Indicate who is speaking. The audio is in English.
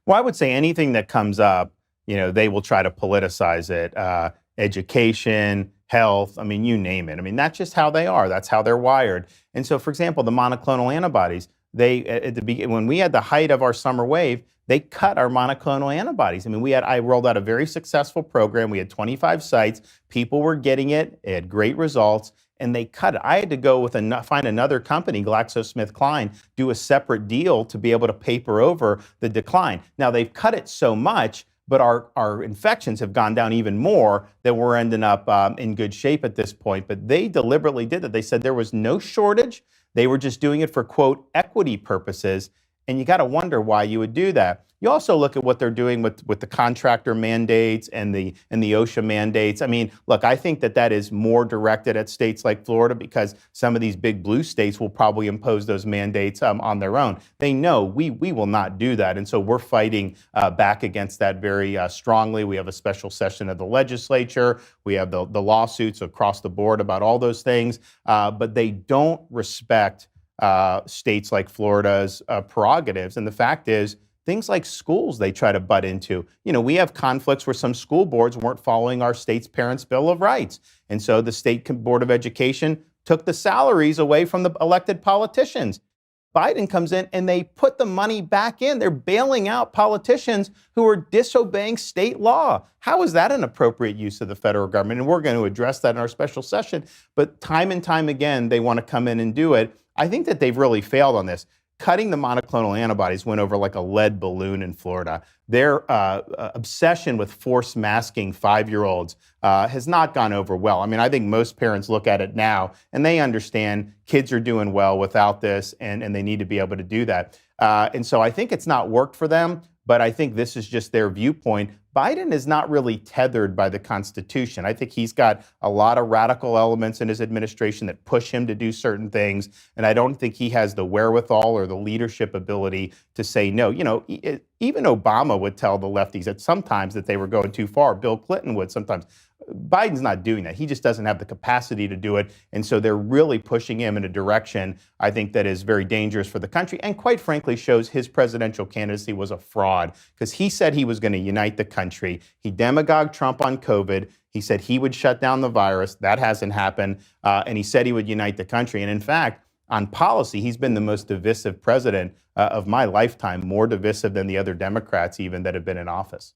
Speaker 1: Well, I would say anything that comes up, they will try to politicize it. Education, health, I mean, you name it. I mean, that's just how they are. That's how they're wired. And so, for example, the monoclonal antibodies, at the beginning, when we had the height of our summer wave, they cut our monoclonal antibodies. I mean, I rolled out a very successful program. We had 25 sites. People were getting it. It had great results. And they cut it. I had to go find another company, GlaxoSmithKline, do a separate deal to be able to paper over the decline. Now they've cut it so much, but our infections have gone down even more that we're ending up in good shape at this point. But they deliberately did that. They said there was no shortage. They were just doing it for, quote, equity purposes. And you got to wonder why you would do that. You also look at what they're doing with the contractor mandates and the OSHA mandates. I mean, look, I think that is more directed at states like Florida because some of these big blue states will probably impose those mandates on their own. They know we will not do that. And so we're fighting back against that very strongly. We have a special session of the legislature. We have the lawsuits across the board about all those things. But they don't respect states like Florida's prerogatives. And the fact is, things like schools they try to butt into. We have conflicts where some school boards weren't following our state's Parents' Bill of Rights. And so the State Board of Education took the salaries away from the elected politicians. Biden comes in and they put the money back in. They're bailing out politicians who are disobeying state law. How is that an appropriate use of the federal government? And we're going to address that in our special session. But time and time again, they want to come in and do it. I think that they've really failed on this. Cutting the monoclonal antibodies went over like a lead balloon in Florida. Their obsession with forced masking 5-year-olds has not gone over well. I mean, I think most parents look at it now and they understand kids are doing well without this and they need to be able to do that. And so I think it's not worked for them, but I think this is just their viewpoint. Biden is not really tethered by the Constitution. I think he's got a lot of radical elements in his administration that push him to do certain things. And I don't think he has the wherewithal or the leadership ability to say no. Even Obama would tell the lefties that sometimes that they were going too far. Bill Clinton would sometimes. Biden's not doing that. He just doesn't have the capacity to do it. And so they're really pushing him in a direction, I think, that is very dangerous for the country and quite frankly shows his presidential candidacy was a fraud because he said he was going to unite the country. He demagogued Trump on COVID. He said he would shut down the virus. That hasn't happened. And he said he would unite the country. And in fact, on policy, he's been the most divisive president of my lifetime, more divisive than the other Democrats even that have been in office.